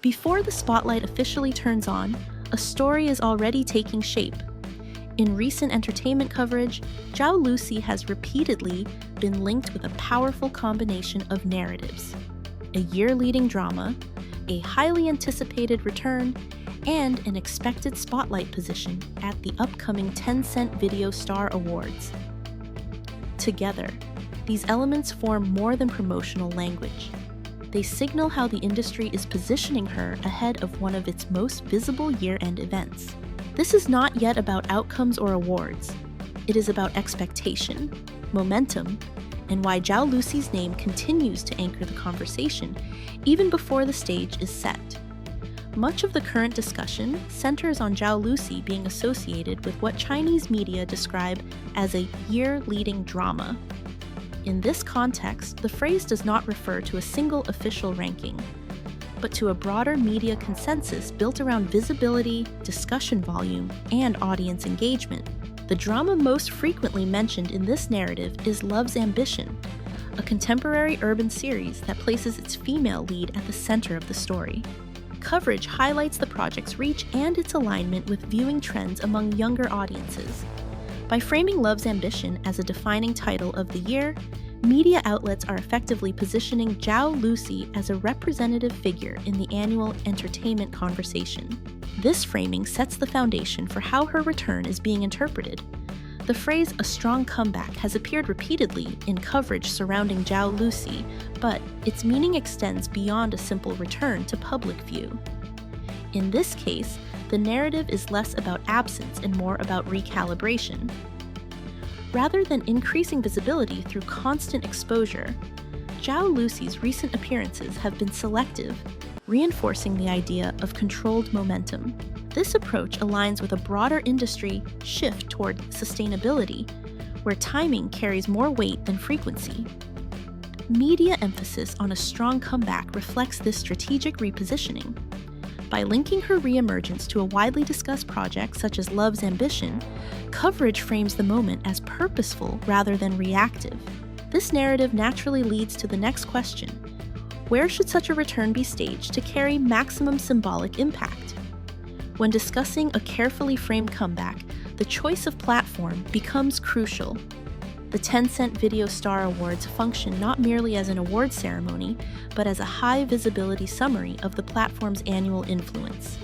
Before the spotlight officially turns on, a story is already taking shape. In recent entertainment coverage, Zhao Lusi has repeatedly been linked with a powerful combination of narratives: a year-leading drama, a highly anticipated return, and an expected spotlight position at the upcoming Tencent Video Awards. Together, these elements form more than promotional language. They signal how the industry is positioning her ahead of one of its most visible year-end events. This is not yet about outcomes or awards. It is about expectation, momentum, and why Zhao Lusi's name continues to anchor the conversation even before the stage is set. Much of the current discussion centers on Zhao Lusi being associated with what Chinese media describe as a year-leading drama. In this context, the phrase does not refer to a single official ranking, but to a broader media consensus built around visibility, discussion volume, and audience engagement. The drama most frequently mentioned in this narrative is Love's Ambition, a contemporary urban series that places its female lead at the center of the story. Coverage highlights the project's reach and its alignment with viewing trends among younger audiences. By framing Love's Ambition as a defining title of the year, media outlets are effectively positioning Zhao Lusi as a representative figure in the annual entertainment conversation. This framing sets the foundation for how her return is being interpreted. The phrase "a strong comeback" has appeared repeatedly in coverage surrounding Zhao Lusi, but its meaning extends beyond a simple return to public view. In this case, the narrative is less about absence and more about recalibration. Rather than increasing visibility through constant exposure, Zhao Lusi's recent appearances have been selective, reinforcing the idea of controlled momentum. This approach aligns with a broader industry shift toward sustainability, where timing carries more weight than frequency. Media emphasis on a strong comeback reflects this strategic repositioning. By linking her reemergence to a widely discussed project such as Love's Ambition, coverage frames the moment as purposeful rather than reactive. This narrative naturally leads to the next question: where should such a return be staged to carry maximum symbolic impact? When discussing a carefully framed comeback, the choice of platform becomes crucial. The Tencent Video Awards function not merely as an award ceremony, but as a high-visibility summary of the platform's annual influence.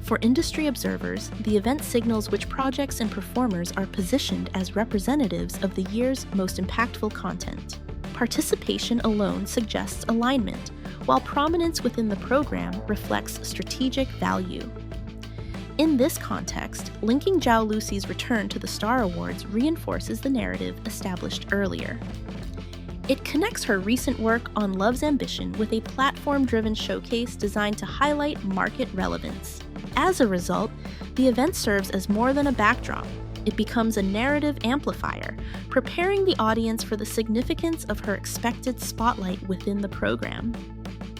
For industry observers, the event signals which projects and performers are positioned as representatives of the year's most impactful content. Participation alone suggests alignment, while prominence within the program reflects strategic value. In this context, linking Zhao Lusi's return to the Star Awards reinforces the narrative established earlier. It connects her recent work on Love's Ambition with a platform-driven showcase designed to highlight market relevance. As a result, the event serves as more than a backdrop. It becomes a narrative amplifier, preparing the audience for the significance of her expected spotlight within the program.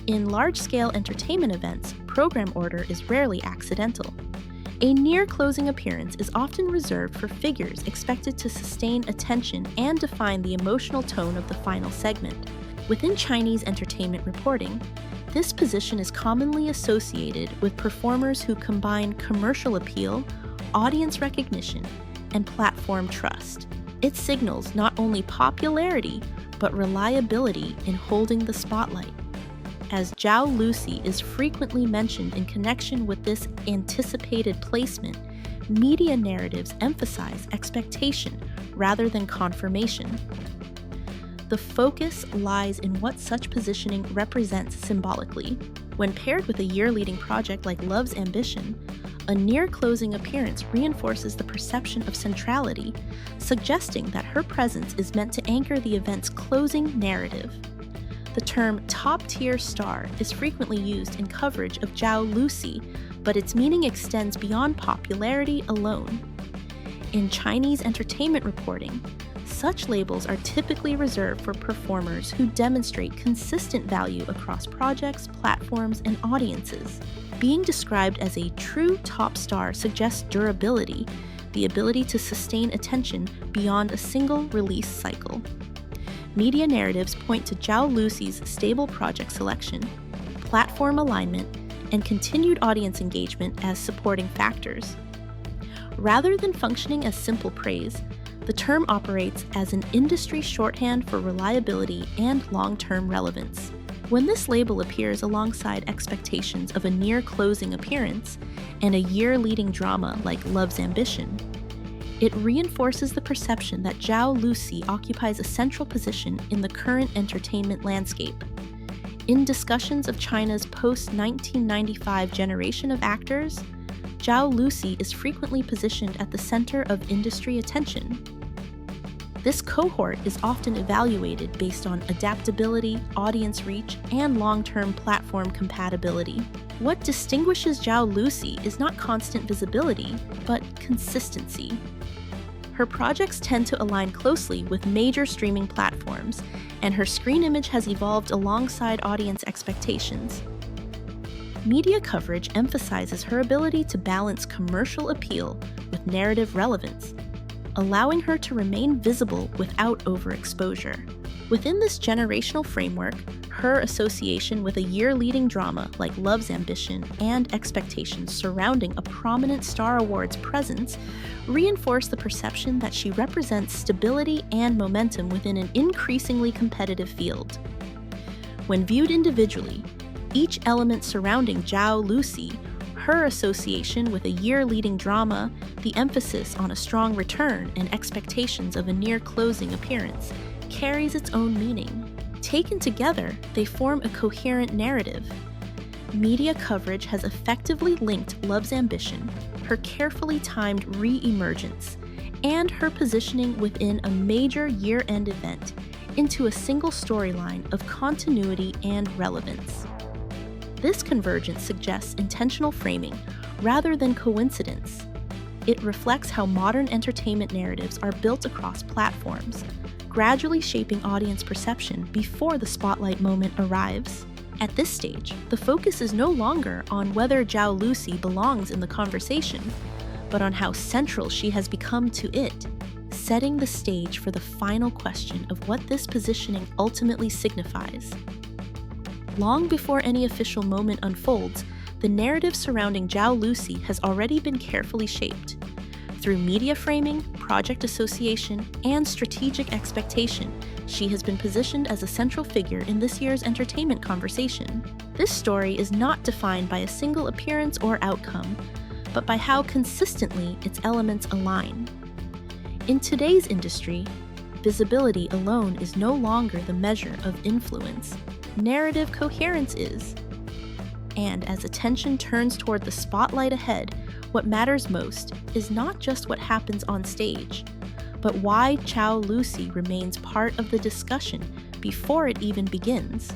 In large-scale entertainment events, program order is rarely accidental. A near-closing appearance is often reserved for figures expected to sustain attention and define the emotional tone of the final segment. Within Chinese entertainment reporting, this position is commonly associated with performers who combine commercial appeal, audience recognition, and platform trust. It signals not only popularity, but reliability in holding the spotlight. As Zhao Lusi is frequently mentioned in connection with this anticipated placement, media narratives emphasize expectation rather than confirmation. The focus lies in what such positioning represents symbolically. When paired with a year-leading project like Love's Ambition, a near-closing appearance reinforces the perception of centrality, suggesting that her presence is meant to anchor the event's closing narrative. The term top-tier star is frequently used in coverage of Zhao Lusi, but its meaning extends beyond popularity alone. In Chinese entertainment reporting, such labels are typically reserved for performers who demonstrate consistent value across projects, platforms, and audiences. Being described as a true top star suggests durability, the ability to sustain attention beyond a single release cycle. Media narratives point to Zhao Lusi's stable project selection, platform alignment, and continued audience engagement as supporting factors. Rather than functioning as simple praise, the term operates as an industry shorthand for reliability and long-term relevance. When this label appears alongside expectations of a near-closing appearance and a year-leading drama like Love's Ambition, it reinforces the perception that Zhao Lusi occupies a central position in the current entertainment landscape. In discussions of China's post-1995 generation of actors, Zhao Lusi is frequently positioned at the center of industry attention. This cohort is often evaluated based on adaptability, audience reach, and long-term platform compatibility. What distinguishes Zhao Lusi is not constant visibility, but consistency. Her projects tend to align closely with major streaming platforms, and her screen image has evolved alongside audience expectations. Media coverage emphasizes her ability to balance commercial appeal with narrative relevance, allowing her to remain visible without overexposure. Within this generational framework, her association with a year-leading drama like Love's Ambition and expectations surrounding a prominent Star Awards presence reinforce the perception that she represents stability and momentum within an increasingly competitive field. When viewed individually, each element surrounding Zhao Lusi, her association with a year-leading drama, the emphasis on a strong return, and expectations of a near-closing appearance, carries its own meaning. Taken together, they form a coherent narrative. Media coverage has effectively linked Love's Ambition, her carefully timed re-emergence, and her positioning within a major year-end event into a single storyline of continuity and relevance. This convergence suggests intentional framing rather than coincidence. It reflects how modern entertainment narratives are built across platforms, gradually shaping audience perception before the spotlight moment arrives. At this stage, the focus is no longer on whether Zhao Lusi belongs in the conversation, but on how central she has become to it, setting the stage for the final question of what this positioning ultimately signifies. Long before any official moment unfolds, the narrative surrounding Zhao Lusi has already been carefully shaped. Through media framing, project association, and strategic expectation, she has been positioned as a central figure in this year's entertainment conversation. This story is not defined by a single appearance or outcome, but by how consistently its elements align. In today's industry, visibility alone is no longer the measure of influence. Narrative coherence is. And as attention turns toward the spotlight ahead, what matters most is not just what happens on stage, but why Zhao Lusi remains part of the discussion before it even begins.